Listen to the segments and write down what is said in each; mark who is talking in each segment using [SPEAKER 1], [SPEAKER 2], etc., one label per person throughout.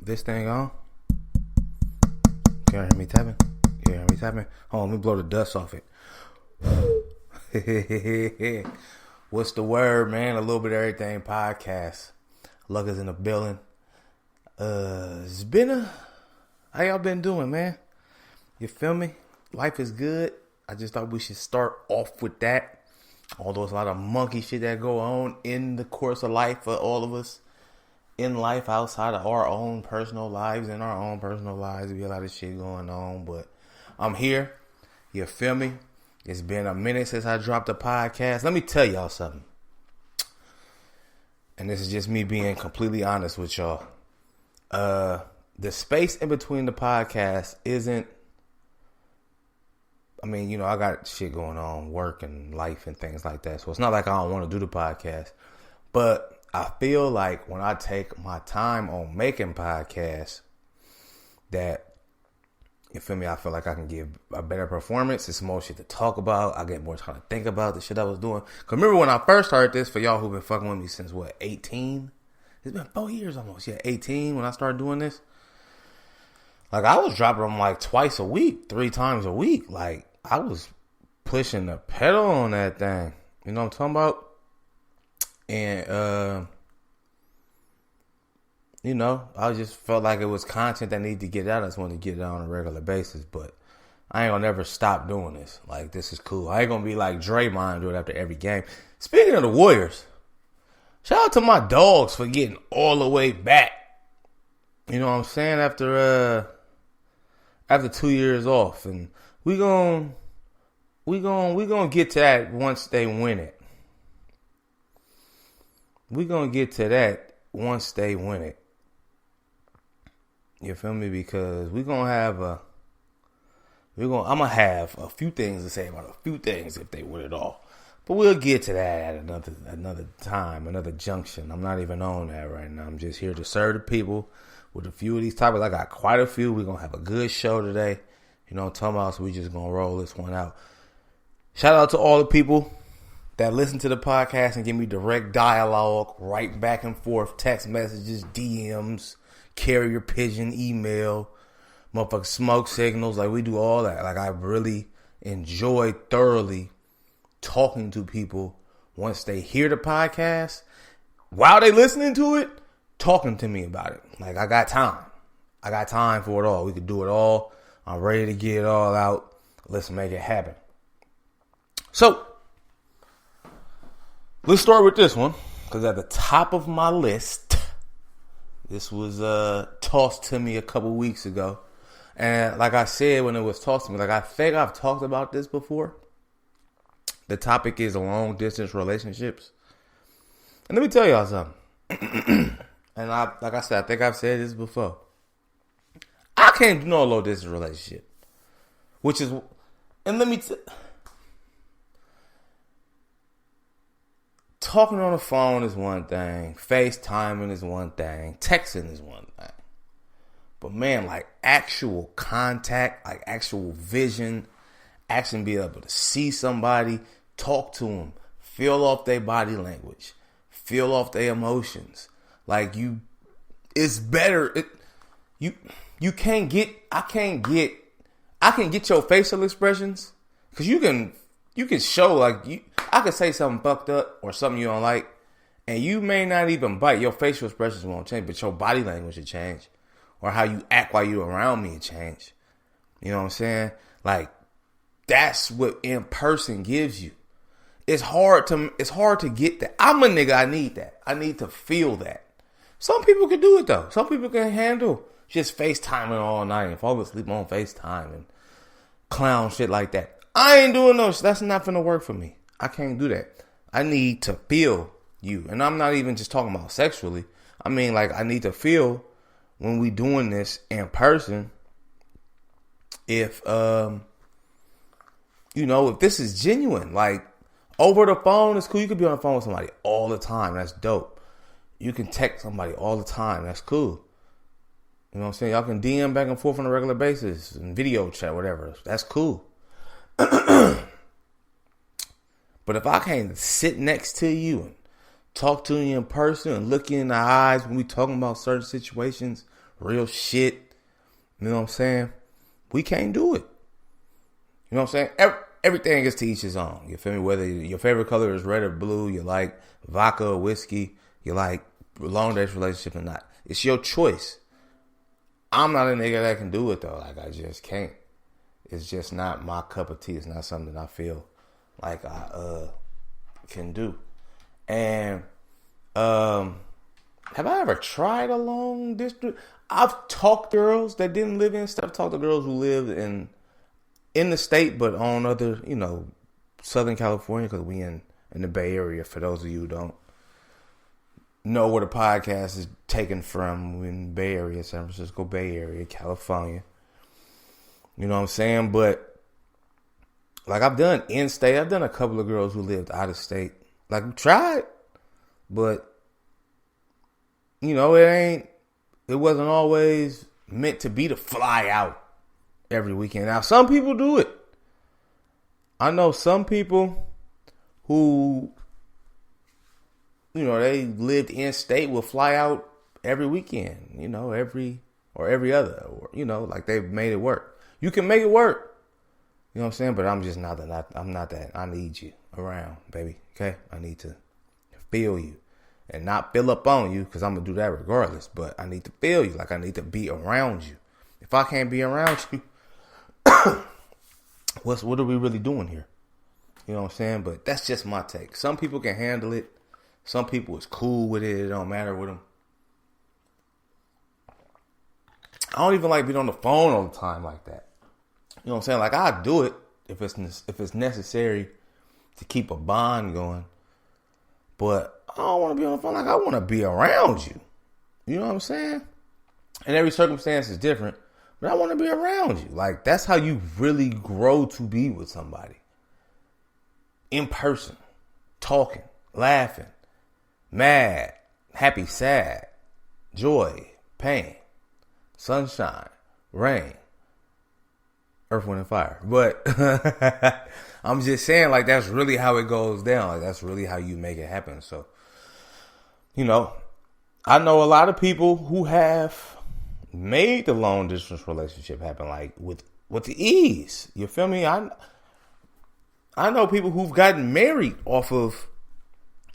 [SPEAKER 1] This thing on? Can you hear me tapping? Hold on, let me blow the dust off it. What's the word, man? A little bit of everything podcast. Luck is in the building. It's been how y'all been doing, man? You feel me? Life is good. I just thought we should start off with that. Although it's a lot of monkey shit that go on in the course of life for all of us. In life, outside of our own personal lives, be a lot of shit going on. But I'm here. You feel me? It's been a minute since I dropped a podcast. Let me tell y'all something. And this is just me being completely honest with y'all. The space in between the podcast isn't, I got shit going on, work and life and things like that. So it's not like I don't want to do the podcast. But I feel like when I take my time on making podcasts, that, you feel me, I feel like I can give a better performance. It's more shit to talk about. I get more time to think about the shit I was doing. Because remember when I first started this, for y'all who've been fucking with me since, 18? It's been 4 years almost. Yeah, 18 when I started doing this. Like, I was dropping them like twice a week, 3 times a week. Like, I was pushing the pedal on that thing. You know what I'm talking about? And, I just felt like it was content that needed to get out. I just wanted to get it out on a regular basis. But I ain't gonna never stop doing this. Like, this is cool. I ain't gonna be like Draymond do it after every game. Speaking of the Warriors, shout out to my dogs for getting all the way back. You know what I'm saying? After 2 years off. And we gonna get to that once they win it. We're going to get to that once they win it. You feel me? Because I'm going to have a few things to say about a few things if they win it all. But we'll get to that at another time, another junction. I'm not even on that right now. I'm just here to serve the people with a few of these topics. I got quite a few. We're going to have a good show today. You know what I'm talking about? So we just going to roll this one out. Shout out to all the people that listen to the podcast and give me direct dialogue, right back and forth, text messages, DMs, carrier pigeon, email, motherfucking smoke signals. Like, we do all that. Like, I really enjoy thoroughly talking to people once they hear the podcast, while they listening to it, talking to me about it. Like, I got time. I got time for it all. We could do it all. I'm ready to get it all out. Let's make it happen. So, let's start with this one, because at the top of my list, this was tossed to me a couple weeks ago. And like I said when it was tossed to me, like, I think I've talked about this before. The topic is long-distance relationships. And let me tell y'all something. And like I said, I think I've said this before. I can't do no long-distance relationship. Talking on the phone is one thing. FaceTiming is one thing. Texting is one thing. But man, like actual contact, like actual vision, actually be able to see somebody, talk to them, feel off their body language, feel off their emotions. Like it's better. I can get your facial expressions, because you can show, like, I could say something fucked up or something you don't like, and you may not even bite. Your facial expressions won't change, but your body language will change. Or how you act while you're around me will change. You know what I'm saying? Like, that's what in person gives you. It's hard to get that. I'm a nigga, I need that. I need to feel that. Some people can do it, though. Some people can handle just FaceTiming all night and fall asleep on FaceTime and clown shit like that. I ain't doing no shit. That's not finna work for me. I can't do that. I need to feel you. And I'm not even just talking about sexually. I mean, like, I need to feel when we doing this in person, if this is genuine. Like, over the phone, it's cool. You could be on the phone with somebody all the time. That's dope. You can text somebody all the time. That's cool. You know what I'm saying? Y'all can DM back and forth on a regular basis and video chat, whatever. That's cool. But if I can't sit next to you and talk to you in person and look you in the eyes when we talking about certain situations real shit. You know what I'm saying? We can't do it. You know what I'm saying? Everything is to each his own. You feel me? Whether your favorite color is red or blue, you like vodka or whiskey, you like long distance relationship or not. It's your choice. I'm not a nigga that can do it though. Like, I just can't. It's just not my cup of tea. It's not something I feel like I can do. And have I ever tried a long distance? I've talked to girls that didn't live in state. I've talked to girls who lived in the state, but on other, Southern California, because we in the Bay Area. For those of you who don't know where the podcast is taken from, we're in the Bay Area, San Francisco Bay Area, California. You know what I'm saying? But like, I've done in-state. I've done a couple of girls who lived out of state. Like, we tried, but it wasn't always meant to be to fly out every weekend. Now, some people do it. I know some people who, they lived in state will fly out every weekend, every other, or, like they've made it work. You can make it work. You know what I'm saying? But I'm just not that. I'm not that. I need you around, baby. Okay? I need to feel you. And not fill up on you, because I'm going to do that regardless. But I need to feel you. Like, I need to be around you. If I can't be around you, what are we really doing here? You know what I'm saying? But that's just my take. Some people can handle it. Some people is cool with it. It don't matter with them. I don't even like being on the phone all the time like that. You know what I'm saying? Like, I do it if it's necessary to keep a bond going. But I don't want to be on the phone. Like, I want to be around you. You know what I'm saying? And every circumstance is different. But I want to be around you. Like, that's how you really grow to be with somebody. In person. Talking. Laughing. Mad. Happy. Sad. Joy. Pain. Sunshine. Rain. Earth, Wind, and Fire. But I'm just saying, like, that's really how it goes down. Like, that's really how you make it happen. So, I know a lot of people who have made the long distance relationship happen, like, with the ease. You feel me? I know people who've gotten married off of,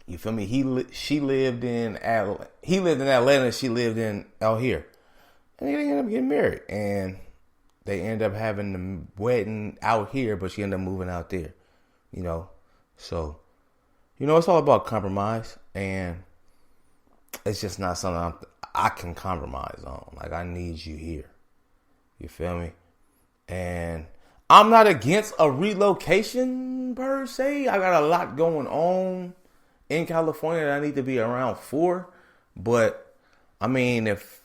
[SPEAKER 1] you feel me? He lived in Atlanta. She lived in out here, and they ended up getting married, and they end up having the wedding out here, but she ended up moving out there, So, it's all about compromise, and it's just not something I can compromise on. Like, I need you here. You feel me? And I'm not against a relocation per se. I got a lot going on in California that I need to be around for. But, I mean, if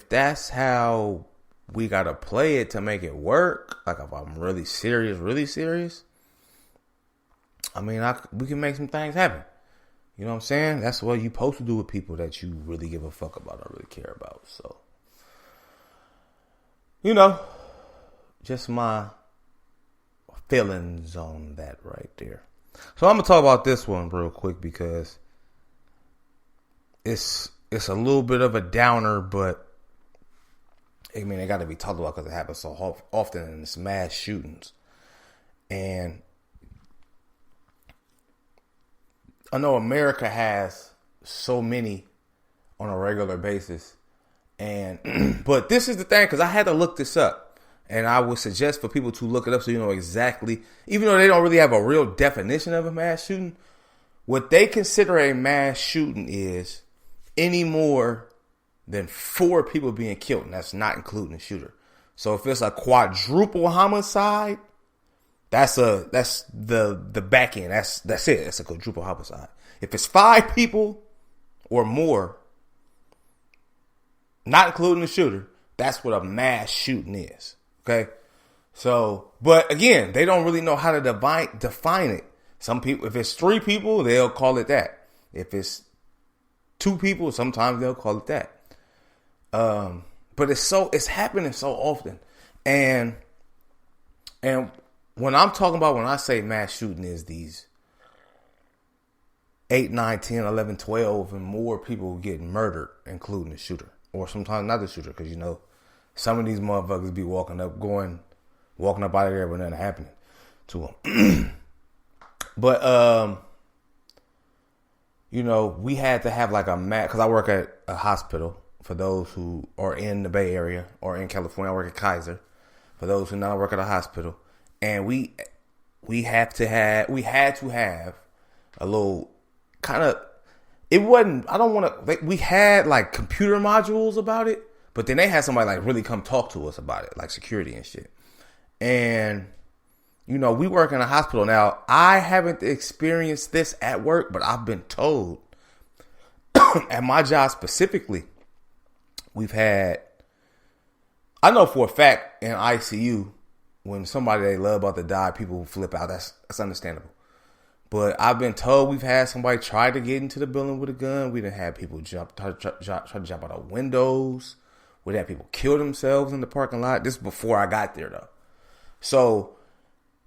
[SPEAKER 1] that's how we got to play it to make it work, like, if I'm really serious, I mean, we can make some things happen. You know what I'm saying? That's what you're supposed to do with people that you really give a fuck about or really care about. So, just my feelings on that right there. So I'm going to talk about this one real quick because it's a little bit of a downer, but I mean, it got to be talked about because it happens so often in this mass shootings. And I know America has so many on a regular basis. And but this is the thing, because I had to look this up. And I would suggest for people to look it up so you know exactly, even though they don't really have a real definition of a mass shooting, what they consider a mass shooting is any more than 4 people being killed. And that's not including the shooter. So if it's a quadruple homicide, that's the back end. That's it. That's a quadruple homicide. If it's 5 people or more, not including the shooter, that's what a mass shooting is. Okay? So, but again, they don't really know how to define it. Some people, if it's 3 people, they'll call it that. If it's 2 people, sometimes they'll call it that. But it's happening so often. And when I'm talking about, when I say mass shooting, is these 8, 9, 10, 11, 12 and more people getting murdered, including the shooter. or sometimes not the shooter, because some of these motherfuckers be walking up out of there with nothing happening to them. But we had to have like a map, because I work at a hospital. For those who are in the Bay Area or in California, I work at Kaiser. For those who not work at a hospital, and we had to have a little kind of. It wasn't. I don't want to. We had like computer modules about it, but then they had somebody like really come talk to us about it, like security and shit. And we work in a hospital now. I haven't experienced this at work, but I've been told at my job specifically. We've had, I know for a fact in ICU, when somebody they love about to die, people flip out. That's understandable. But I've been told we've had somebody try to get into the building with a gun. We done had people try to jump out of windows. We had people kill themselves in the parking lot. This is before I got there though. So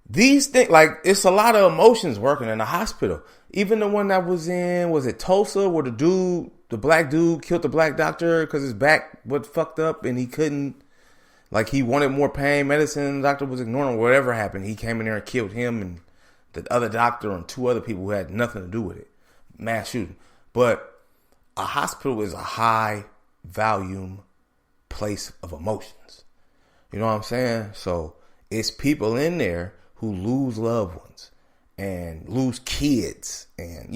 [SPEAKER 1] these things, like, it's a lot of emotions working in the hospital. Even the one that was it Tulsa, where the black dude killed the black doctor because his back was fucked up and he couldn't, like, he wanted more pain medicine. The doctor was ignoring him. Whatever happened, he came in there and killed him and the other doctor and 2 other people who had nothing to do with it. Mass shooting. But a hospital is a high volume place of emotions. You know what I'm saying? So it's people in there who lose loved ones and lose kids and,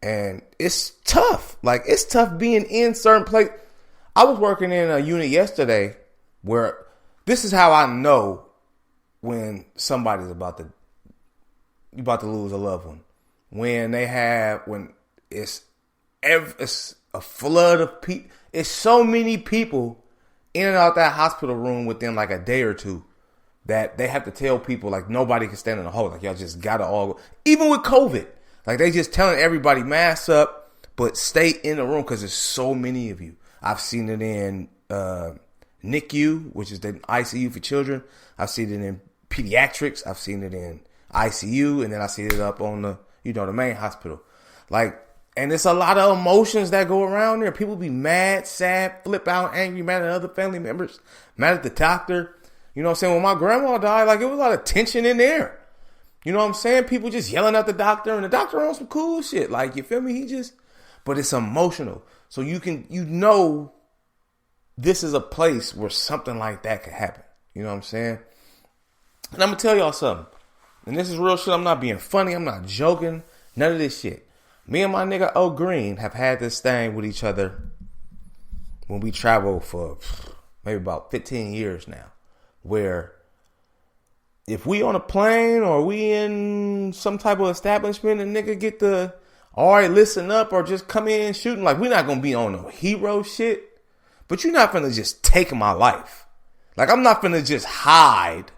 [SPEAKER 1] and it's tough. Like, it's tough being in certain places. I was working in a unit yesterday where this is how I know when somebody's about to lose a loved one. When it's a flood of people. It's so many people in and out that hospital room within like a day or two that they have to tell people, like, nobody can stand in the hole. Like, y'all just gotta all go. Even with COVID. Like, they just telling everybody, mask up, but stay in the room because there's so many of you. I've seen it in NICU, which is the ICU for children. I've seen it in pediatrics. I've seen it in ICU. And then I see it up on the main hospital. Like, and it's a lot of emotions that go around there. People be mad, sad, flip out, angry, mad at other family members, mad at the doctor. You know what I'm saying? When my grandma died, like, it was a lot of tension in there. You know what I'm saying? People just yelling at the doctor, and the doctor on some cool shit. Like, you feel me? But it's emotional. So this is a place where something like that could happen. You know what I'm saying? And I'm going to tell y'all something. And this is real shit. I'm not being funny. I'm not joking. None of this shit. Me and my nigga O Green have had this thing with each other when we travel for maybe about 15 years now. Where if we on a plane or we in some type of establishment and nigga get all right, listen up, or just come in shooting, like, we're not going to be on no hero shit, but you're not going to just take my life. Like, I'm not going to just hide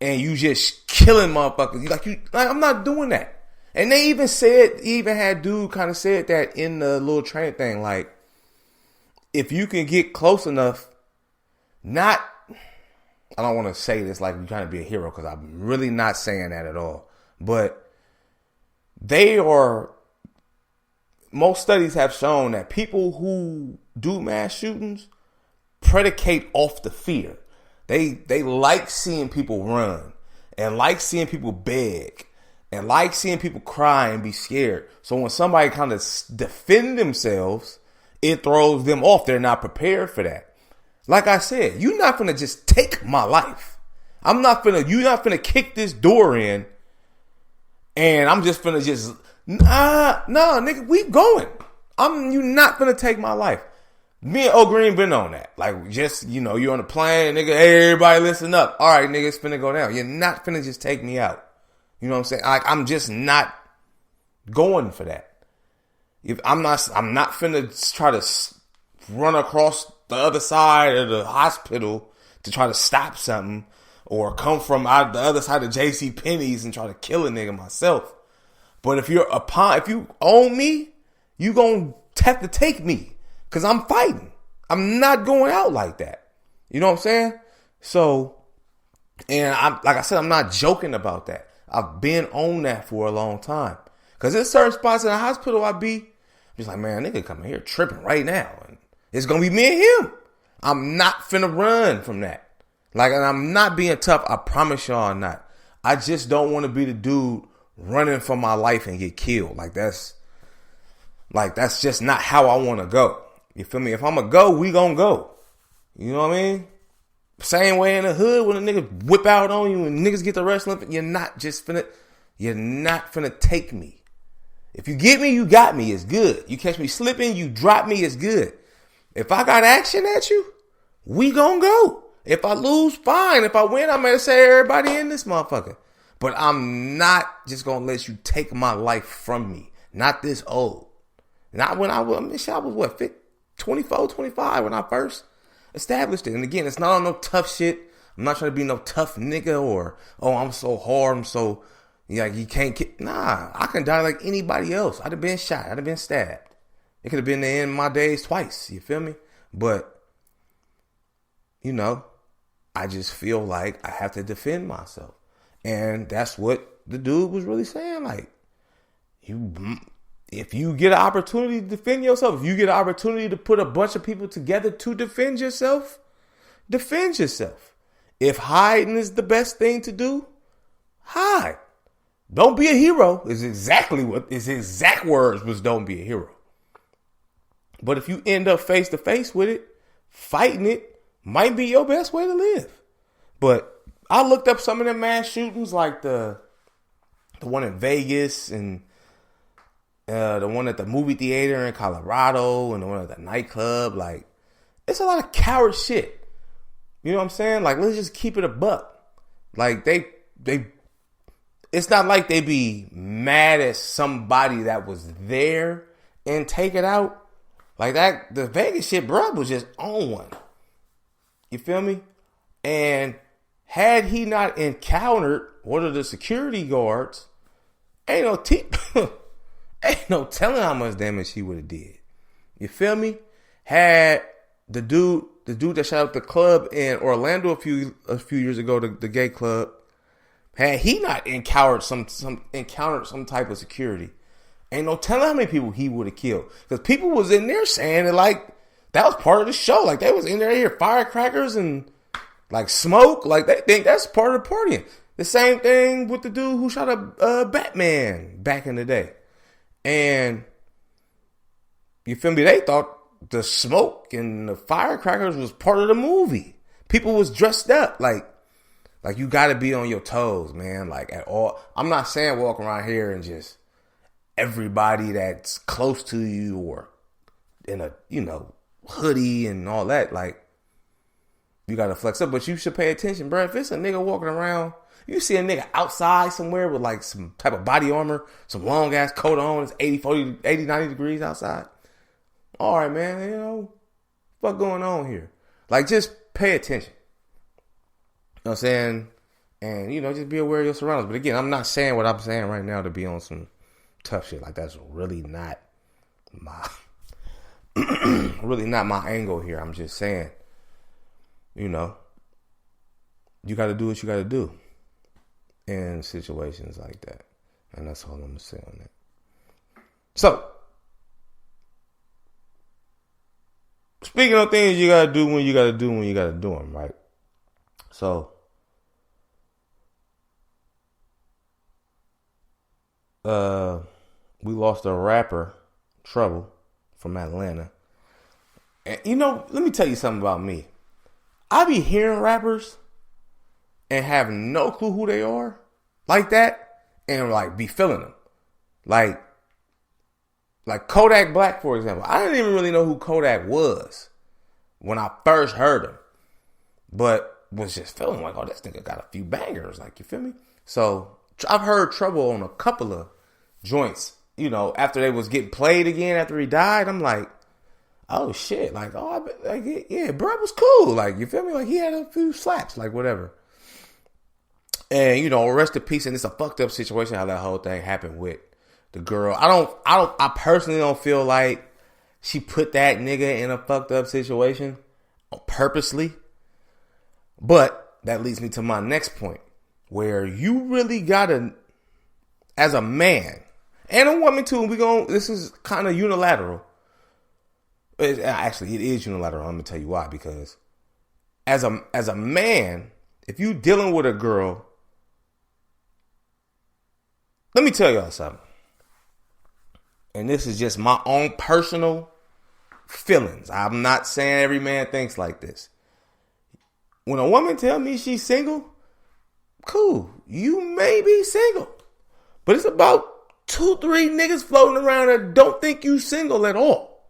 [SPEAKER 1] and you just killing motherfuckers. Like, I'm not doing that. And they even had dude kind of said that in the little training thing, like, if you can get close enough, I don't want to say this like you're trying to be a hero, because I'm really not saying that at all. But most studies have shown that people who do mass shootings predicate off the fear. They like seeing people run and like seeing people beg and like seeing people cry and be scared. So when somebody kind of defend themselves, it throws them off. They're not prepared for that. Like I said, you're not going to just take my life. You're not going to kick this door in and I'm just going to nah, nigga, we going. You're not going to take my life. Me and O Green been on that. Like, just, you're on a plane, nigga, hey, everybody listen up. All right, nigga, it's finna go down. You're not finna just take me out. You know what I'm saying? Like, I'm just not going for that. I'm not finna try to run across the other side of the hospital to try to stop something, or come from out the other side of JC Penney's and try to kill a nigga myself. But if you own me, you gonna have to take me, because I'm fighting. I'm not going out like that. You know what I'm saying? So, and like I said, I'm not joking about that. I've been on that for a long time. Because there's certain spots in the hospital I be, He's like, man, nigga coming here tripping right now. And it's going to be me and him. I'm not finna run from that. Like, and I'm not being tough. I promise y'all I'm not. I just don't want to be the dude running for my life and get killed. Like, that's just not how I want to go. You feel me? If I'm going to go, we going to go. You know what I mean? Same way in the hood when a nigga whip out on you and niggas get the wrestling, you're not finna take me. If you get me, you got me. It's good. You catch me slipping, you drop me. It's good. If I got action at you, we gonna go. If I lose, fine. If I win, I'm gonna say everybody in this motherfucker. But I'm not just gonna let you take my life from me. Not this old. Not when I was what, 24, 25 when I first established it. And again, it's not on no tough shit. I'm not trying to be no tough nigga or, oh, I'm so hard, I'm so, like, you can't get, nah, I can die like anybody else. I'd have been shot. I'd have been stabbed. It could have been the end of my days twice. You feel me? But, you know, I just feel like I have to defend myself. And that's what the dude was really saying. Like, if you get an opportunity to defend yourself, if you get an opportunity to put a bunch of people together to defend yourself, defend yourself. If hiding is the best thing to do, hide. Don't be a hero is exactly what his exact words was, don't be a hero. But if you end up face to face with it, fighting it might be your best way to live. But I looked up some of the mass shootings, like the one in Vegas and the one at the movie theater in Colorado and the one at the nightclub. Like, it's a lot of coward shit. You know what I'm saying? Like, let's just keep it a buck. Like, it's not like they be mad at somebody that was there and take it out. Like that, the Vegas shit, bro, was just on one. You feel me? And had he not encountered one of the security guards, ain't no telling how much damage he would have did. You feel me? Had the dude that shot up the club in Orlando a few years ago, the gay club, had he not encountered some type of security, ain't no telling how many people he would have killed. Because people was in there saying that, like, that was part of the show. Like, they was in there here firecrackers and like smoke. Like, they think that's part of the partying. The same thing with the dude who shot up Batman back in the day. And you feel me? They thought the smoke and the firecrackers was part of the movie. People was dressed up like you got to be on your toes, man. Like, at all. I'm not saying walk around here and just everybody that's close to you or in a, hoodie and all that. Like, you got to flex up, but you should pay attention, bro. If it's a nigga walking around, you see a nigga outside somewhere with like some type of body armor, some long ass coat on, it's 80, 90 degrees outside. All right, man, what's going on here? Like, just pay attention. You know what I'm saying? And, just be aware of your surroundings. But again, I'm not saying what I'm saying right now to be on some tough shit. Like, that's really not my angle here. I'm just saying, you got to do what you got to do in situations like that. And that's all I'm going to say on that. So, speaking of things you got to do when you got to do when you got to do them, right? So, we lost a rapper, Trouble, from Atlanta. And, let me tell you something about me. I be hearing rappers and have no clue who they are like that and like be feeling them. Like Kodak Black, for example. I didn't even really know who Kodak was when I first heard him, but was just feeling like, oh, this nigga got a few bangers. Like, you feel me? So I've heard Trouble on a couple of joints, after they was getting played again after he died. I'm like, oh shit, like, oh, yeah, bro was cool. Like, you feel me? Like, he had a few slaps, like, whatever. And, rest in peace. And it's a fucked up situation how that whole thing happened with the girl. I personally don't feel like she put that nigga in a fucked up situation purposely. But that leads me to my next point, where you really gotta, as a man, And a woman too. This is kind of unilateral. Actually, it is unilateral. I'm gonna tell you why. Because as a man, if you dealing with a girl, let me tell y'all something. And this is just my own personal feelings. I'm not saying every man thinks like this. When a woman tell me she's single, cool. You may be single. But it's about 2-3 niggas floating around that don't think you single at all.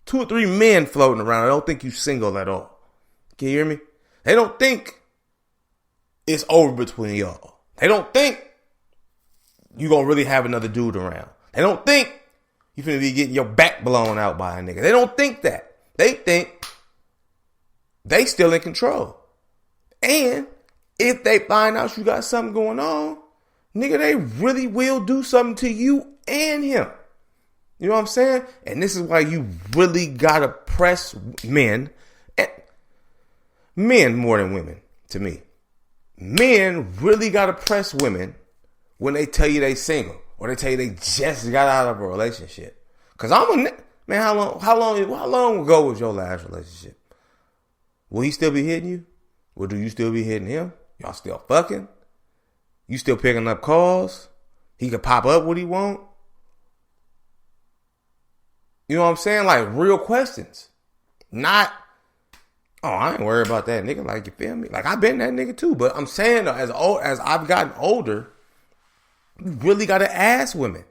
[SPEAKER 1] 2 or 3 men floating around that don't think you single at all. Can you hear me? They don't think it's over between y'all. They don't think you gonna really have another dude around. They don't think you finna be getting your back blown out by a nigga. They don't think that. They think they still in control. And if they find out you got something going on, nigga, they really will do something to you and him. You know what I'm saying? And this is why you really gotta press men more than women, to me. Men really gotta press women when they tell you they single or they tell you they just got out of a relationship. Cause man, how long ago was your last relationship? Will he still be hitting you? Or do you still be hitting him? Y'all still fucking? You still picking up calls? He can pop up what he want? You know what I'm saying? Like real questions. Not, oh, I ain't worried about that nigga. Like, you feel me? Like, I've been that nigga too. But I'm saying though, as I've gotten older, you really gotta ask women.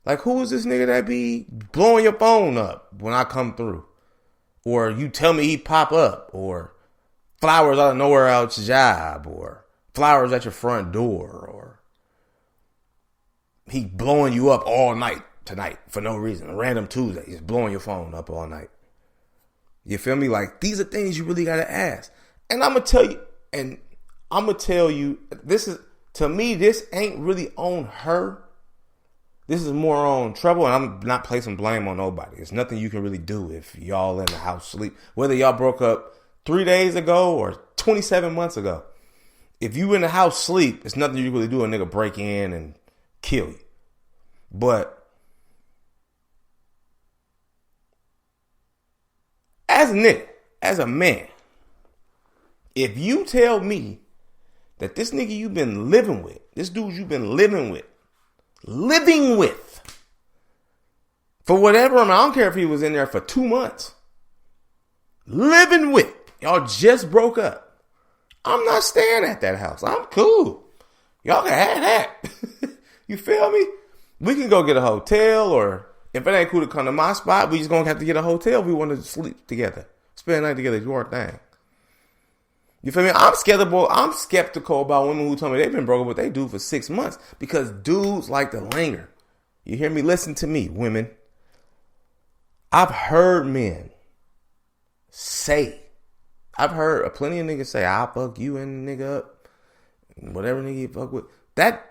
[SPEAKER 1] Like, who is this nigga that be blowing your phone up when I come through? Or you tell me he pop up, or flowers out of nowhere out your job, or flowers at your front door, or he blowing you up all night tonight for no reason. A random Tuesday, he's blowing your phone up all night. You feel me? Like, these are things you really gotta ask. And I'm gonna tell you, this is, to me, this ain't really on her. This is more on trouble, and I'm not placing blame on nobody. There's nothing you can really do if y'all in the house sleep. Whether y'all broke up 3 days ago or 27 months ago. If you in the house sleep, it's nothing you really do. A nigga break in and kill you. But as a nigga, as a man, if you tell me that this nigga you've been living with, this dude you've been living with, for whatever amount, I don't care if he was in there for 2 months, living with, y'all just broke up, I'm not staying at that house. I'm cool. Y'all can have that. You feel me? We can go get a hotel, or if it ain't cool to come to my spot, we just gonna have to get a hotel if we want to sleep together. Spend the night together, do our thing. You feel me? I'm skeptical about women who tell me they've been broken up with they dude for 6 months, because dudes like to linger. You hear me? Listen to me, women. I've heard men say, I've heard plenty of niggas say, I'll fuck you and the nigga up, whatever nigga you fuck with. That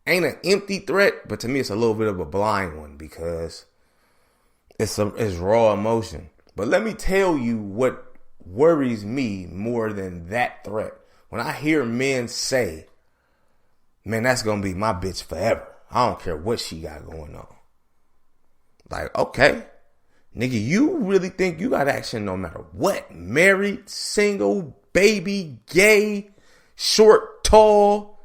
[SPEAKER 1] ain't an empty threat, but to me it's a little bit of a blind one, because it's raw emotion. But let me tell you what worries me more than that threat. When I hear men say, man, that's gonna be my bitch forever, I don't care what she got going on. Like, okay, nigga, you really think you got action no matter what? Married, single, baby, gay, short, tall,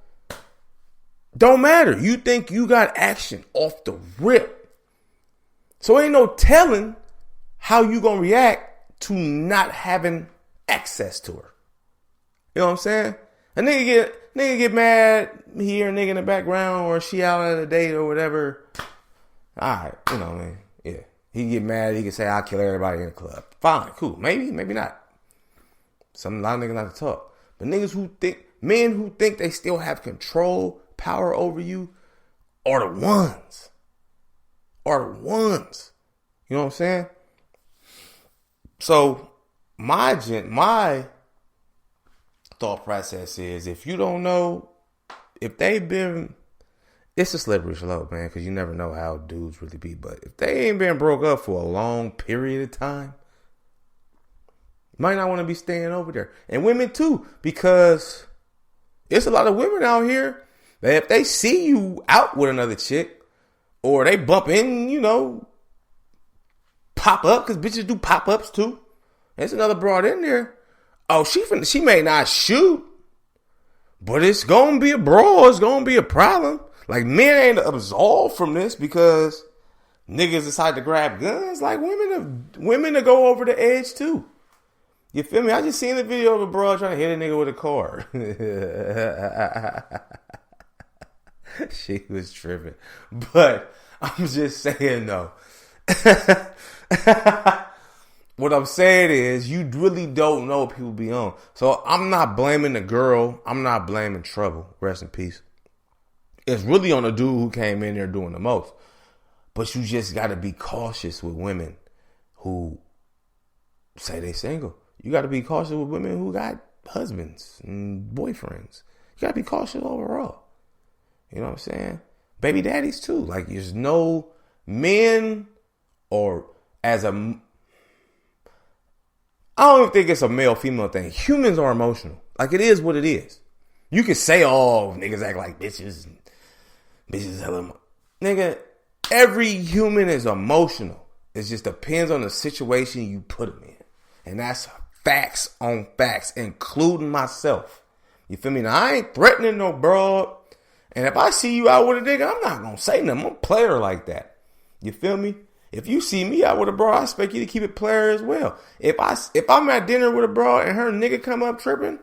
[SPEAKER 1] don't matter. You think you got action off the rip. So ain't no telling how you gonna react to not having access to her. You know what I'm saying? A nigga get mad, he hear a nigga in the background, or she out on a date or whatever. Alright, you know what I mean? Yeah. He get mad, he can say, I'll kill everybody in the club. Fine, cool. Maybe not. A lot of niggas not to talk. But men who think they still have control, power over you, are the ones. You know what I'm saying? So my thought process is, if you don't know if they've been, it's a slippery slope, man, because you never know how dudes really be. But if they ain't been broke up for a long period of time, you might not want to be staying over there. And women too, because it's a lot of women out here If they see you out with another chick, or they bump in, pop up, because bitches do pop ups too. There's another broad in there. Oh, she may not shoot, but it's gonna be a brawl. It's gonna be a problem. Like, men ain't absolved from this because niggas decide to grab guns. Like, women to go over the edge too. You feel me? I just seen the video of a broad trying to hit a nigga with a car. She was tripping. But I'm just saying though. What I'm saying is, you really don't know what people be on. So I'm not blaming the girl. I'm not blaming Trouble. Rest in peace. It's really on the dude who came in there doing the most. But you just got to be cautious with women who say they single. You got to be cautious with women who got husbands and boyfriends. You got to be cautious overall. You know what I'm saying? Baby daddies too. Like, there's no men or as a... I don't even think it's a male-female thing. Humans are emotional. Like, it is what it is. You can say, oh, niggas act like bitches. Bitches hella... Nigga, every human is emotional. It just depends on the situation you put them in. And that's facts on facts, including myself. You feel me? Now, I ain't threatening no broad. And if I see you out with a nigga, I'm not going to say nothing. I'm a player like that. You feel me? If you see me out with a broad, I expect you to keep it player as well. If I'm at dinner with a broad and her nigga come up tripping,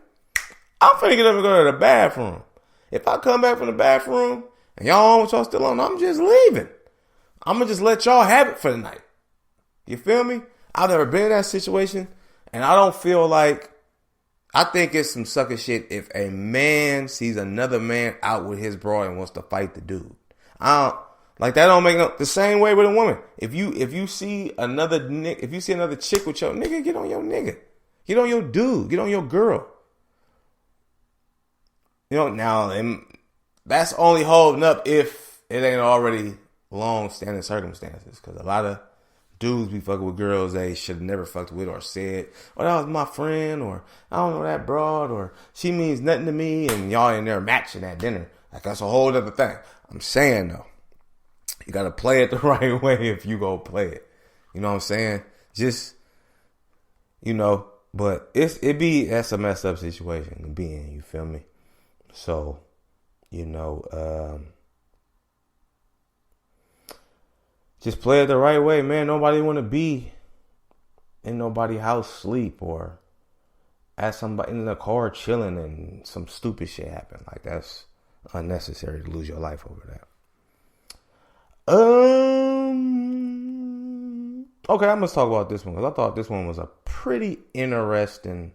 [SPEAKER 1] I'm finna get up and go to the bathroom. If I come back from the bathroom and y'all on what y'all still on, I'm just leaving. I'm gonna just let y'all have it for the night. You feel me? I've never been in that situation, and I don't feel like... I think it's some sucker shit if a man sees another man out with his broad and wants to fight the dude. Like, that don't make no... The same way with a woman. If you see another chick with your nigga, get on your nigga. Get on your dude. Get on your girl. Now, that's only holding up if it ain't already long-standing circumstances. Because a lot of dudes be fucking with girls they should have never fucked with, or said, oh, that was my friend, or I don't know that broad, or she means nothing to me, and y'all in there matching at dinner. Like, that's a whole other thing. I'm saying, though, you got to play it the right way if you go play it. You know what I'm saying? Just, but that's a messed up situation to be in, you feel me? So, just play it the right way, man. Nobody want to be in nobody's house sleep or at somebody in the car chilling and some stupid shit happen. Like, that's unnecessary to lose your life over that. Okay, I must talk about this one because I thought this one was a pretty interesting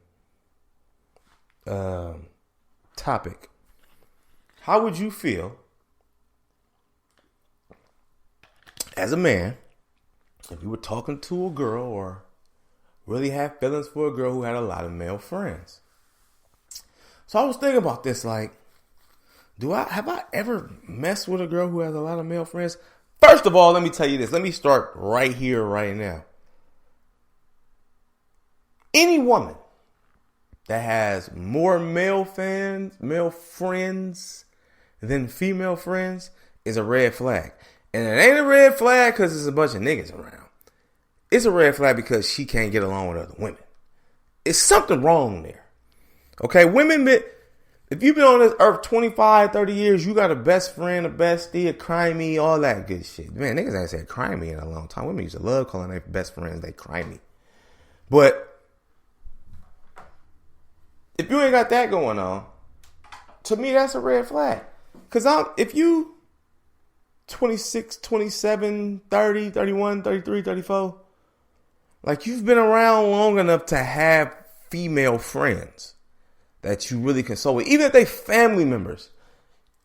[SPEAKER 1] topic. How would you feel as a man if you were talking to a girl or really have feelings for a girl who had a lot of male friends? So I was thinking about this, like, have I ever messed with a girl who has a lot of male friends? First of all, let me tell you this. Let me start right here, right now. Any woman that has more male friends than female friends is a red flag. And it ain't a red flag because there's a bunch of niggas around. It's a red flag because she can't get along with other women. It's something wrong there. Okay, women, if you've been on this earth 25, 30 years, you got a best friend, a bestie, a crimey, all that good shit. Man, niggas ain't said crimey in a long time. Women used to love calling their best friends they crimey. But if you ain't got that going on, to me, that's a red flag. Because if you 26, 27, 30, 31, 33, 34, like, you've been around long enough to have female friends that you really console with. Even if they family members,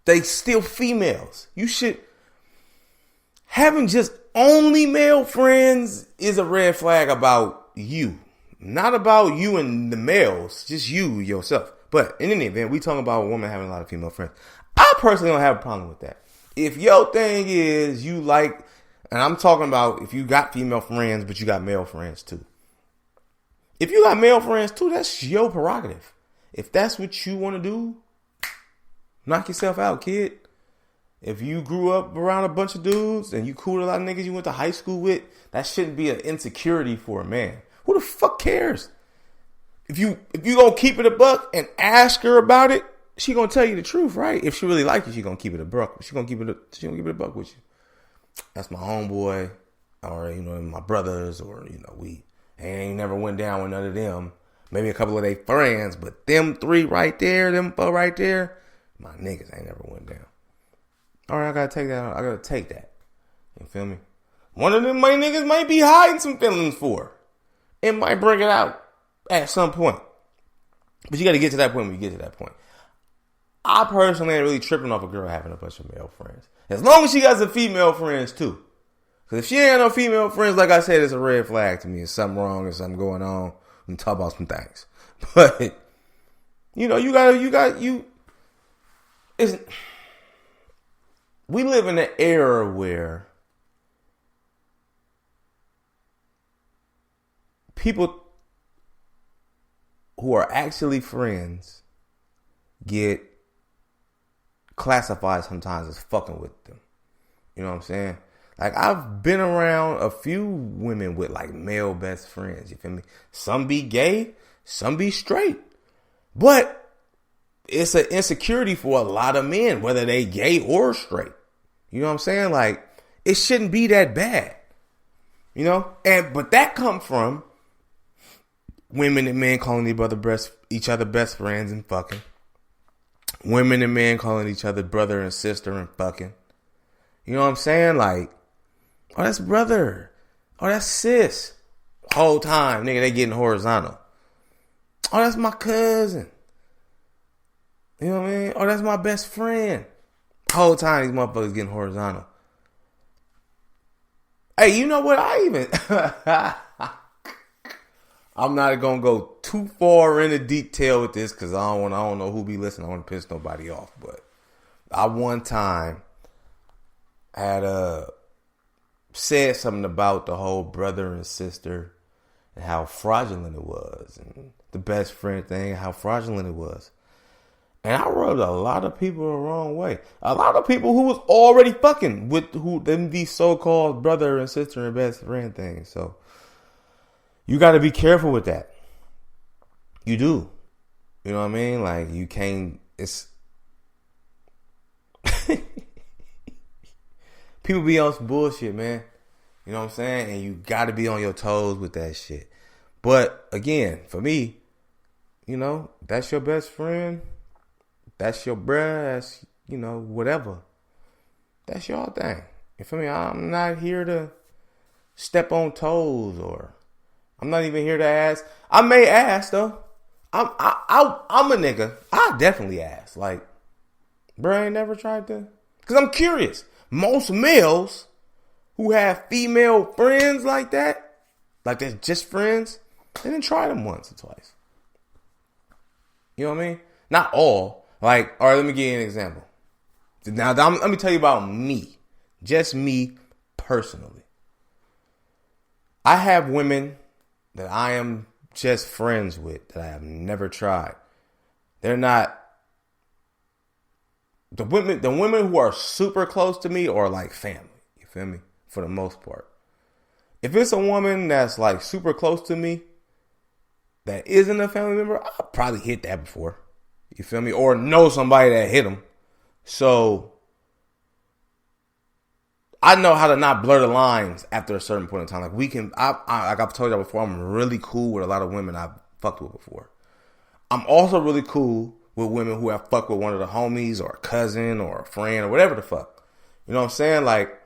[SPEAKER 1] they still females. You should... Having just only male friends is a red flag about you. Not about you and the males, just you yourself. But in any event, we talking about a woman having a lot of female friends. I personally don't have a problem with that. If your thing is you like, and I'm talking about if you got female friends, but you got male friends too. If you got male friends too, that's your prerogative. If that's what you want to do, Knock yourself out, kid. If you grew up around a bunch of dudes and you cool with a lot of niggas you went to high school with, that shouldn't be an insecurity for a man. Who the fuck cares? If you gonna keep it a buck and ask her about it, she gonna tell you the truth, right? If she really like you, she gonna keep it a buck. She gonna keep it a buck with you. That's my homeboy, or my brothers, or we ain't never went down with none of them. Maybe a couple of their friends, but them three right there, them four right there, my niggas ain't never went down. All right, I gotta take that. I gotta take that. You feel me? One of them my niggas might be hiding some feelings for. It might bring it out at some point. But you gotta get to that point when you get to that point. I personally ain't really tripping off a girl having a bunch of male friends. As long as she got some female friends too. Because if she ain't no female friends, like I said, it's a red flag to me. There's something wrong or something going on. We can talk about some things. But, we live in an era where people who are actually friends get classified sometimes as fucking with them. You know what I'm saying? Like, I've been around a few women with like male best friends. You feel me? Some be gay, some be straight. But it's an insecurity for a lot of men, whether they gay or straight. You know what I'm saying? Like, it shouldn't be that bad. But that comes from women and men calling each other best friends and fucking. Women and men calling each other brother and sister and fucking. You know what I'm saying? Like, oh, that's brother. Oh, that's sis. Whole time, nigga, they getting horizontal. Oh, that's my cousin. You know what I mean? Oh, that's my best friend. Whole time, these motherfuckers getting horizontal. Hey, you know what? I'm not gonna go too far into detail with this because I don't know who be listening. I don't want to piss nobody off. But I one time had said something about the whole brother and sister and how fraudulent it was, and the best friend thing, how fraudulent it was. And I rubbed a lot of people the wrong way. A lot of people who was already fucking with these so-called brother and sister and best friend things. So you got to be careful with that. You do. You know what I mean? Like, you can't, people be on some bullshit, man. You know what I'm saying? And you got to be on your toes with that shit. But again, for me, that's your best friend. That's your bruh. That's, whatever. That's your thing. You feel me? I'm not here to step on toes, or I'm not even here to ask. I may ask though. I'm a nigga. I definitely ask. Like, bruh, ain't never tried to. Cause I'm curious. Most males who have female friends like that, like they're just friends, they didn't try them once or twice. You know what I mean? Not all. Like, all right, let me give you an example. Now, let me tell you about me. Just me personally. I have women that I am just friends with that I have never tried. They're not the women who are super close to me are like family. You feel me? For the most part. If it's a woman that's like super close to me that isn't a family member, I'll probably hit that before. You feel me? Or know somebody that hit them. So I know how to not blur the lines after a certain point in time. Like, like I've told you before, I'm really cool with a lot of women I've fucked with before. I'm also really cool with women who have fucked with one of the homies or a cousin or a friend or whatever the fuck. You know what I'm saying? Like,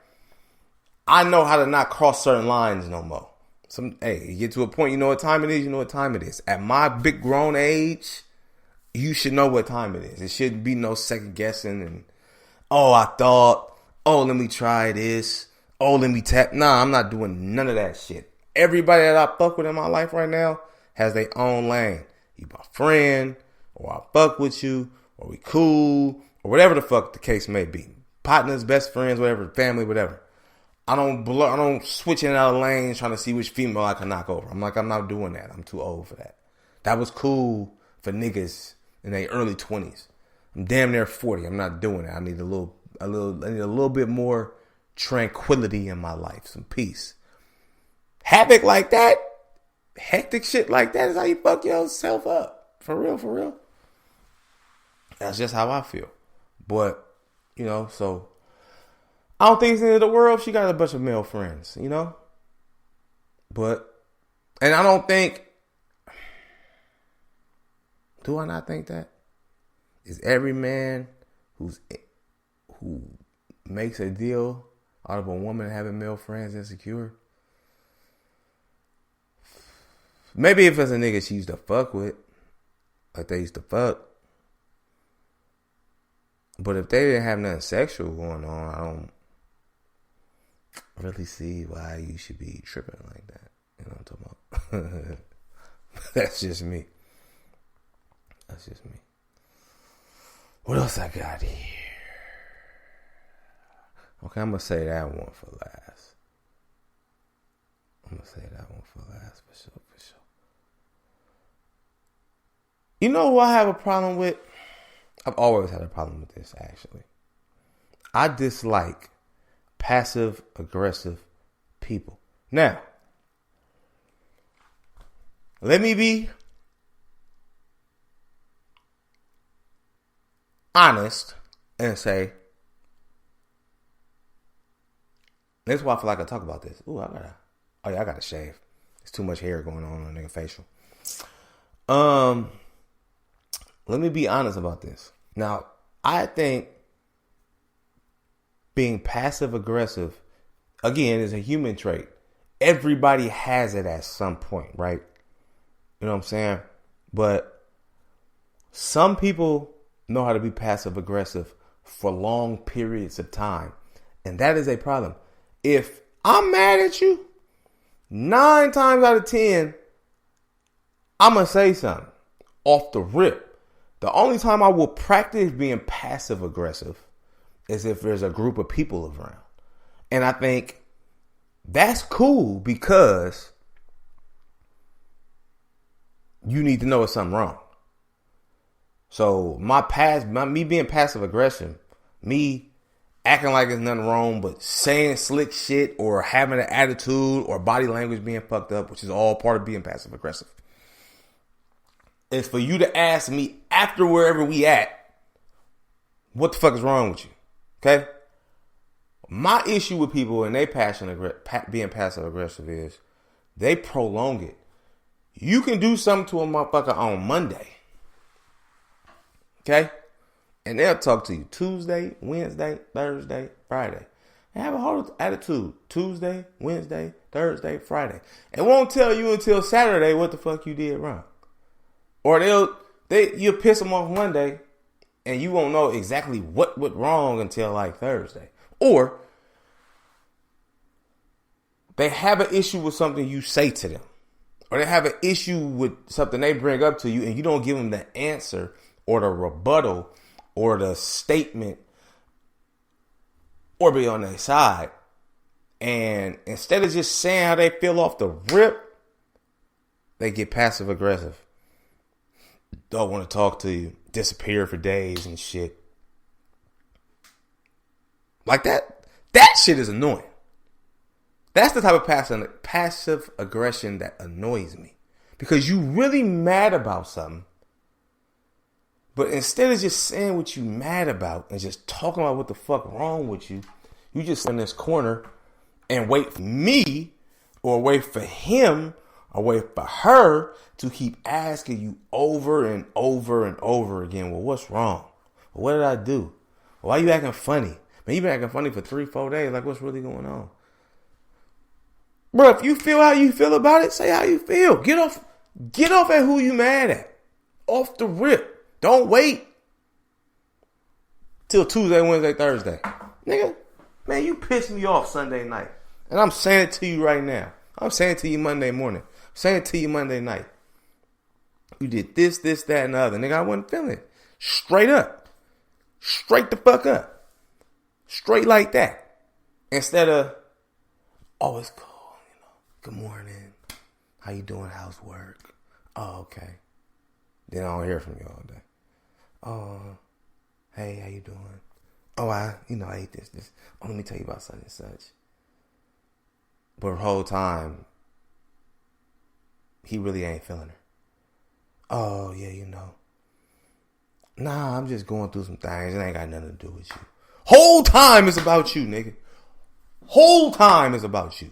[SPEAKER 1] I know how to not cross certain lines no more. You get to a point, you know what time it is, you know what time it is. At my big grown age, you should know what time it is. It shouldn't be no second guessing and, I thought, let me try this. Let me tap. Nah, I'm not doing none of that shit. Everybody that I fuck with in my life right now has their own lane. You my friend, or I fuck with you, or we cool, or whatever the fuck the case may be. Partners, best friends, whatever, family, whatever. I don't switch in and out of lanes trying to see which female I can knock over. I'm not doing that. I'm too old for that. That was cool for niggas in their early 20s. I'm damn near 40. I'm not doing it. I need I need a little bit more tranquility in my life, some peace. Havoc like that, hectic shit like that is how you fuck yourself up. For real, for real. That's just how I feel. But, so I don't think it's the end of the world if she got a bunch of male friends, But, and I don't think, do I not think that? Is every man who makes a deal out of a woman having male friends insecure? Maybe if it's a nigga she used to fuck with, like they used to fuck. But if they didn't have nothing sexual going on, I don't really see why you should be tripping like that. You know what I'm talking about? That's just me. That's just me. What else I got here? Okay, I'm going to say that one for last. For sure. You know who I have a problem with? I've always had a problem with this, actually. I dislike passive-aggressive people. Now, let me be honest and say, that's why I feel like I talk about this. I gotta shave. There's too much hair going on nigga facial. Let me be honest about this. Now, I think being passive aggressive, again, is a human trait. Everybody has it at some point, right? You know what I'm saying? But some people know how to be passive aggressive for long periods of time. And that is a problem. If I'm mad at you, 9 times out of 10, I'm going to say something off the rip. The only time I will practice being passive aggressive is if there's a group of people around. And I think that's cool because you need to know it's something wrong. So me being passive aggressive, me acting like there's nothing wrong, but saying slick shit or having an attitude or body language being fucked up, which is all part of being passive aggressive, is for you to ask me after wherever we at, what the fuck is wrong with you? Okay? My issue with people and they being passive aggressive is they prolong it. You can do something to a motherfucker on Monday. Okay? And they'll talk to you Tuesday, Wednesday, Thursday, Friday. And have a whole attitude. Tuesday, Wednesday, Thursday, Friday. And won't tell you until Saturday what the fuck you did wrong. Or you'll piss them off Monday and you won't know exactly what went wrong until like Thursday. Or they have an issue with something you say to them. Or they have an issue with something they bring up to you and you don't give them the answer or the rebuttal or the statement or be on their side. And instead of just saying how they feel off the rip, they get passive aggressive. Don't want to talk to you. Disappear for days and shit. Like that. That shit is annoying. That's the type of passive aggression that annoys me. Because you really mad about something. But instead of just saying what you mad about and just talking about what the fuck wrong with you, you just sit in this corner and wait for me or wait for him or wait for her to keep asking you over and over and over again, well, what's wrong? Well, what did I do? Why you acting funny? Man, you been acting funny for 3-4 days. Like, what's really going on? Bro, if you feel how you feel about it, say how you feel. Get off at who you mad at. Off the rip. Don't wait till Tuesday, Wednesday, Thursday. Nigga, man, you pissed me off Sunday night. And I'm saying it to you right now. I'm saying it to you Monday morning. I'm saying it to you Monday night. You did this, that, and the other. Nigga, I wasn't feeling it. Straight up. Straight the fuck up. Straight like that. Instead of, oh, it's cool. Good morning. How you doing? How's work? Oh, okay. Then I don't hear from you all day. Oh, Hey, how you doing? Oh, I ate this. Oh, let me tell you about such and such. But the whole time, he really ain't feeling her. Oh, yeah, Nah, I'm just going through some things. It ain't got nothing to do with you. Whole time is about you, nigga. Whole time is about you.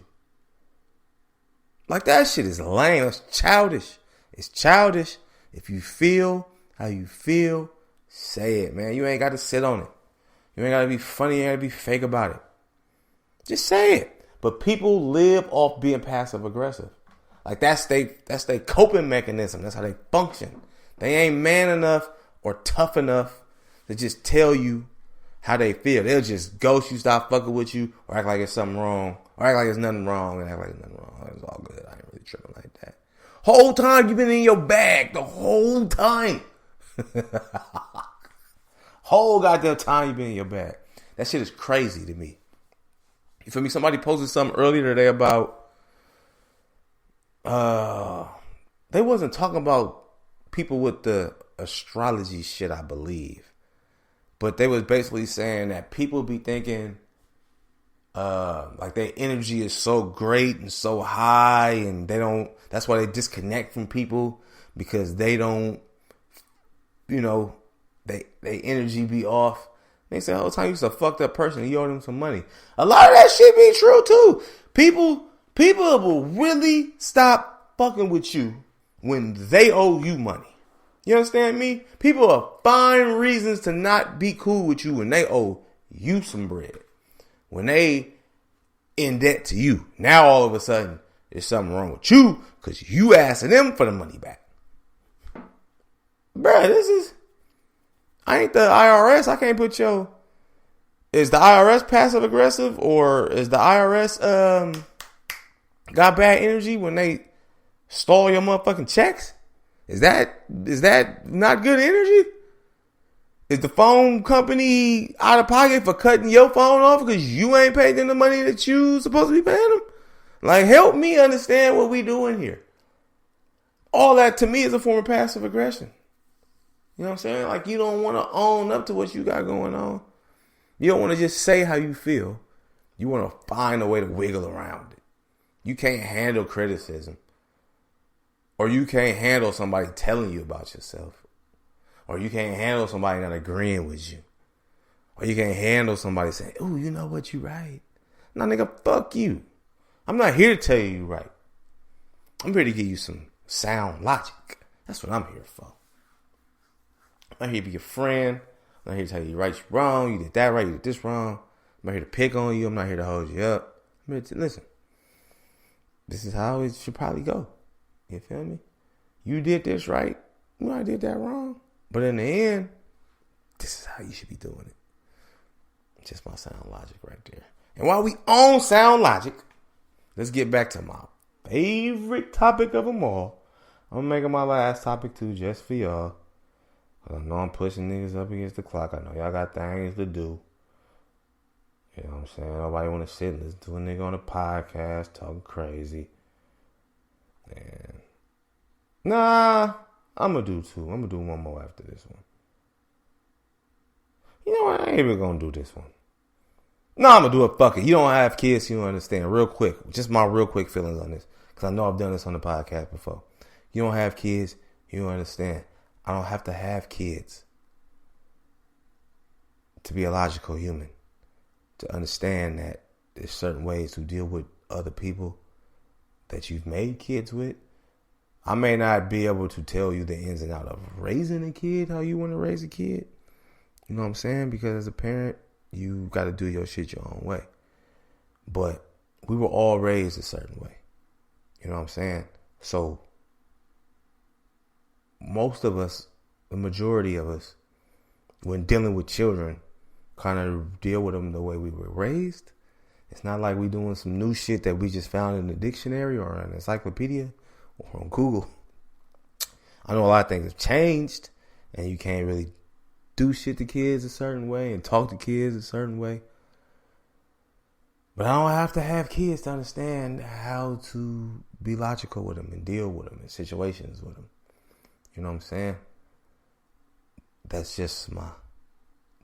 [SPEAKER 1] Like, that shit is lame. It's childish. It's childish. If you feel how you feel, say it, man. You ain't got to sit on it. You ain't got to be funny. You ain't got to be fake about it. Just say it. But people live off being passive aggressive. Like, that's their coping mechanism. That's how they function. They ain't man enough or tough enough to just tell you how they feel. They'll just ghost you, stop fucking with you, or act like it's something wrong, or act like it's nothing wrong, and act like it's nothing wrong. It's all good. I ain't really tripping like that. Whole time you been in your bag. The whole time. Whole goddamn time you been in your bag. That shit is crazy to me. You feel me? Somebody posted something earlier today about they wasn't talking about people with the astrology shit, I believe. But they was basically saying that people be thinking like their energy is so great and so high, and that's why they disconnect from people, because they don't, they energy be off. They say, the whole time you're a fucked up person, you owe them some money. A lot of that shit be true too. People will really stop fucking with you when they owe you money. You understand me? People will find reasons to not be cool with you when they owe you some bread. When they in debt to you. Now all of a sudden, there's something wrong with you because you asking them for the money back. Bruh, I ain't the IRS. I can't put is the IRS passive aggressive, or is the IRS got bad energy when they stole your motherfucking checks? Is that not good energy? Is the phone company out of pocket for cutting your phone off because you ain't paid them the money that you supposed to be paying them? Like, help me understand what we doing here. All that to me is a form of passive aggression. You know what I'm saying? Like, you don't want to own up to what you got going on. You don't want to just say how you feel. You want to find a way to wiggle around it. You can't handle criticism. Or you can't handle somebody telling you about yourself. Or you can't handle somebody not agreeing with you. Or you can't handle somebody saying, ooh, you know what, you right. Nah, nigga, fuck you. I'm not here to tell you you right. I'm here to give you some sound logic. That's what I'm here for. I'm not here to be your friend. I'm not here to tell you you're right, you're wrong. You did that right, you did this wrong. I'm not here to pick on you. I'm not here to hold you up. I'm here to listen. This is how it should probably go. You feel me? You did this right. You know I did that wrong. But in the end, this is how you should be doing it. Just my sound logic right there. And while we own sound logic, let's get back to my favorite topic of them all. I'm making my last topic too, just for y'all. I know I'm pushing niggas up against the clock. I know y'all got things to do. You know what I'm saying? Nobody want to sit and listen to a nigga on a podcast talking crazy. And nah, I'm going to do two. I'm going to do one more after this one. You know what? I ain't even going to do this one. No, I'm going to do it. Fuck it. You don't have kids, you don't understand. Real quick. Just my real quick feelings on this. Because I know I've done this on the podcast before. You don't have kids, you don't understand. I don't have to have kids to be a logical human. To understand that there's certain ways to deal with other people that you've made kids with. I may not be able to tell you the ins and outs of raising a kid, how you want to raise a kid. You know what I'm saying? Because as a parent, you got to do your shit your own way. But we were all raised a certain way. You know what I'm saying? So most of us, the majority of us, when dealing with children, kind of deal with them the way we were raised. It's not like we doing some new shit that we just found in the dictionary or an encyclopedia or on Google. I know a lot of things have changed, and you can't really do shit to kids a certain way and talk to kids a certain way. But I don't have to have kids to understand how to be logical with them and deal with them in situations with them. You know what I'm saying? That's just my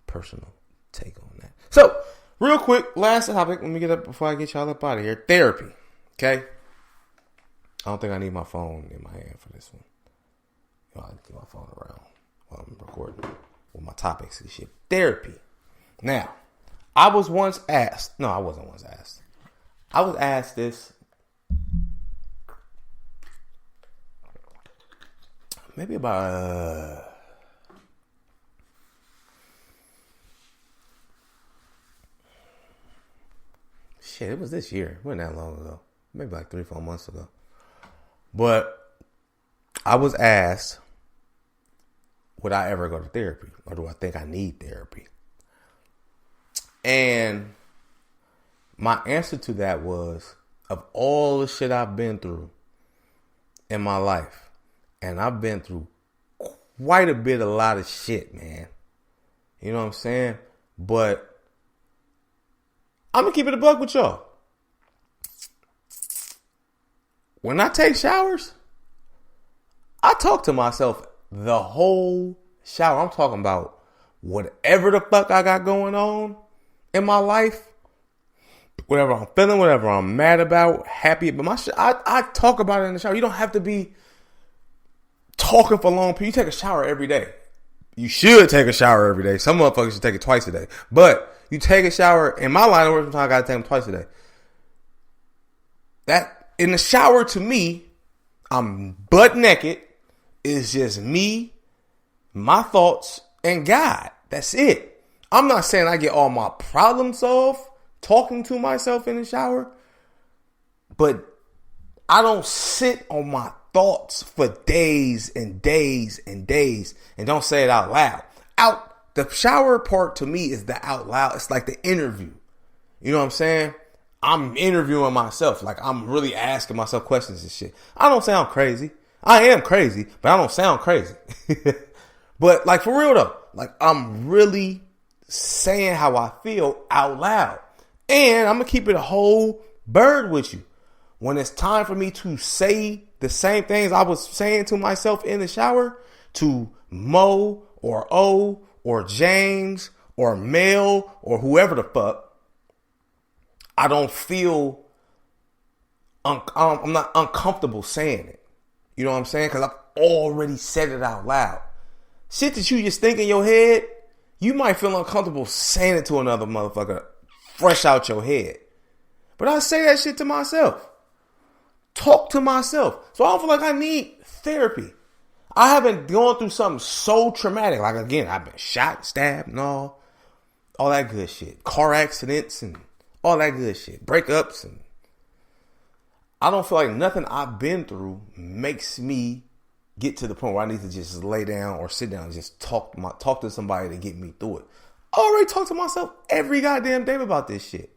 [SPEAKER 1] personal take on that. So, real quick, last topic. Let me get up before I get y'all up out of here. Therapy. Okay? I don't think I need my phone in my hand for this one. I can get my phone around while I'm recording with my topics and shit. Therapy. Now, I was once asked. No, I wasn't once asked. I was asked this maybe about shit, it was this year. It wasn't that long ago. Maybe like 3-4 months ago. But I was asked, would I ever go to therapy? Or do I think I need therapy? And my answer to that was, of all the shit I've been through in my life, and I've been through quite a lot of shit, man. You know what I'm saying? But I'm going to keep it a buck with y'all. When I take showers, I talk to myself the whole shower. I'm talking about whatever the fuck I got going on in my life, whatever I'm feeling, whatever I'm mad about, happy about. I talk about it in the shower. You don't have to be talking for long. You take a shower every day. You should take a shower every day. Some motherfuckers should take it twice a day. But you take a shower. In my line of work, I got to take them twice a day. That in the shower, to me, I'm butt naked. It's just me, my thoughts, and God. That's it. I'm not saying I get all my problems solved talking to myself in the shower, but I don't sit on my thoughts for days and days and days and don't say it out loud. The shower part to me is the out loud. It's like the interview. You know what I'm saying? I'm interviewing myself. Like, I'm really asking myself questions and shit. I don't sound crazy. I am crazy, but I don't sound crazy. But like, for real though, like, I'm really saying how I feel out loud. And I'm going to keep it a whole bird with you. When it's time for me to say the same things I was saying to myself in the shower to Mo or O or James or Mel or whoever the fuck, I don't feel, I'm not uncomfortable saying it. You know what I'm saying? Because I've already said it out loud. Shit that you just think in your head, you might feel uncomfortable saying it to another motherfucker fresh out your head. But I say that shit to myself. Talk to myself. So I don't feel like I need therapy. I haven't gone through something so traumatic. Like, again, I've been shot, stabbed, and all that good shit. Car accidents and all that good shit. Breakups. And I don't feel like nothing I've been through makes me get to the point where I need to just lay down or sit down and just talk to somebody to get me through it. I already talk to myself every goddamn day about this shit.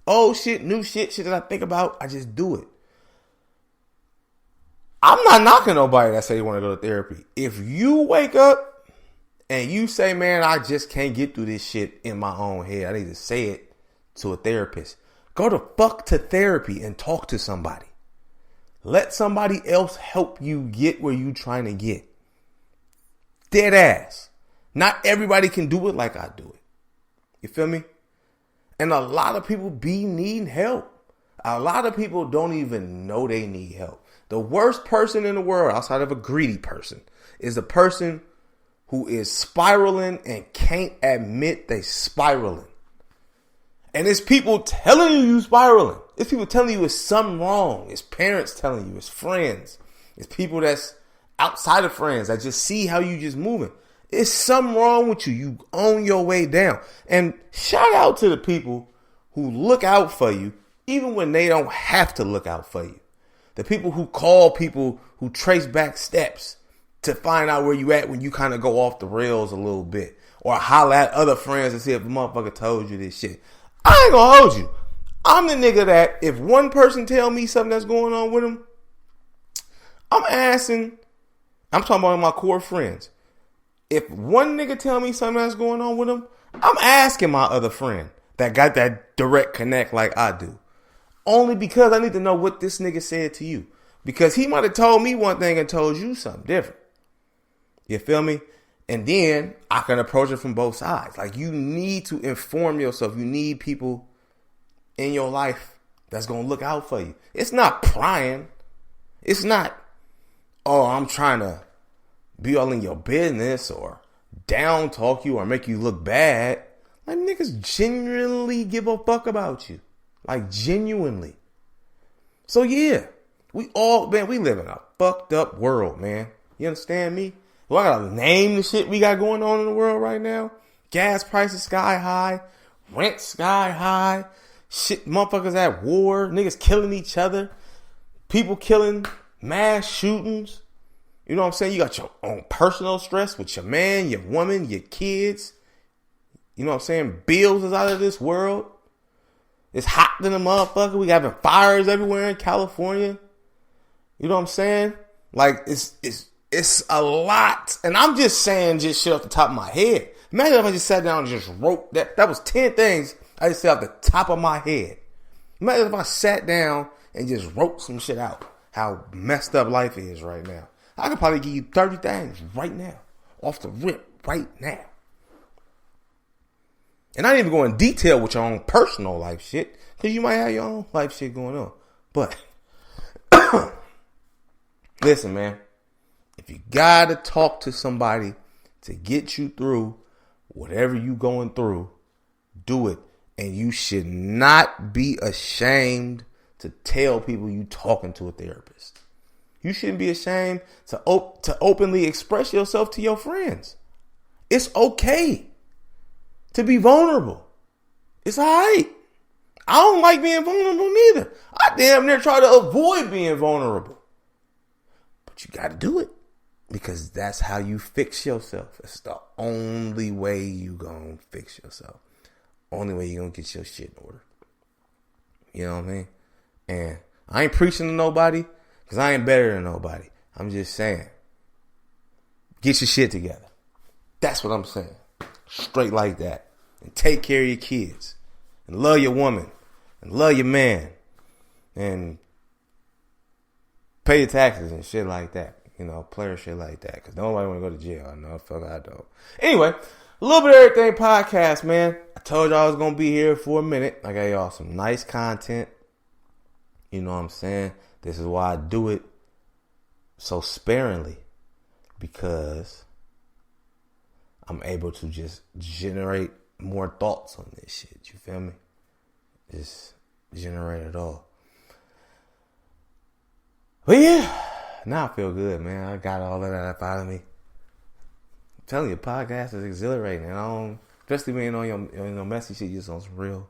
[SPEAKER 1] Old shit, new shit that I think about, I just do it. I'm not knocking nobody that say they want to go to therapy. If you wake up and you say, man, I just can't get through this shit in my own head, I need to say it to a therapist. Go the fuck to therapy and talk to somebody. Let somebody else help you get where you trying to get. Dead ass. Not everybody can do it like I do it. You feel me? And a lot of people be needing help. A lot of people don't even know they need help. The worst person in the world, outside of a greedy person, is the person who is spiraling and can't admit they spiraling. And it's people telling you spiraling. It's people telling you it's something wrong. It's parents telling you. It's friends. It's people that's outside of friends that just see how you just moving. It's something wrong with you. You on your way down. And shout out to the people who look out for you, even when they don't have to look out for you. The people who call people who trace back steps to find out where you at when you kind of go off the rails a little bit. Or holler at other friends and see if a motherfucker told you this shit. I ain't gonna hold you. I'm the nigga that if one person tell me something that's going on with them, I'm talking about my core friends. If one nigga tell me something that's going on with them, I'm asking my other friend that got that direct connect like I do. Only because I need to know what this nigga said to you. Because he might have told me one thing and told you something different. You feel me? And then I can approach it from both sides. Like, you need to inform yourself. You need people in your life that's going to look out for you. It's not prying. It's not, oh, I'm trying to be all in your business or down talk you or make you look bad. Like, niggas genuinely give a fuck about you. Like, genuinely. So, yeah. We live in a fucked up world, man. You understand me? Well, I gotta name the shit we got going on in the world right now. Gas prices sky high. Rent sky high. Shit, motherfuckers at war. Niggas killing each other. People killing. Mass shootings. You know what I'm saying? You got your own personal stress with your man, your woman, your kids. You know what I'm saying? Bills is out of this world. It's hot than a motherfucker. We having fires everywhere in California. You know what I'm saying? Like, it's a lot. And I'm just saying just shit off the top of my head. Imagine if I just sat down and just wrote that. That was 10 things I just said off the top of my head. Imagine if I sat down and just wrote some shit out. How messed up life is right now. I could probably give you 30 things right now. Off the rip right now. And I didn't even go in detail with your own personal life shit. Because you might have your own life shit going on. But listen, man. If you gotta talk to somebody to get you through whatever you going through, do it. And you should not be ashamed to tell people you talking to a therapist. You shouldn't be ashamed to openly express yourself to your friends. It's okay to be vulnerable. It's all right. I don't like being vulnerable neither. I damn near try to avoid being vulnerable. But you got to do it. Because that's how you fix yourself. It's the only way you gonna fix yourself. Only way you gonna get your shit in order. You know what I mean? And I ain't preaching to nobody because I ain't better than nobody. I'm just saying, get your shit together. That's what I'm saying. Straight like that. And take care of your kids. And love your woman. And love your man. And pay your taxes and shit like that. You know, player shit like that. Because nobody want to go to jail. No, fuck, I don't. Anyway, a little bit of everything podcast, man. I told y'all I was going to be here for a minute. I got y'all some nice content. You know what I'm saying? This is why I do it so sparingly. Because I'm able to just generate more thoughts on this shit. You feel me? Just generate it all. But yeah. Now I feel good, man. I got all of that up out of me. I'm telling you, podcast is exhilarating. Especially when you're on your messy shit, you're just on some real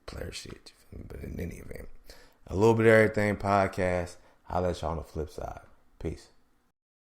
[SPEAKER 1] player shit. But in any event, a little bit of everything podcast. I'll let y'all on the flip side. Peace.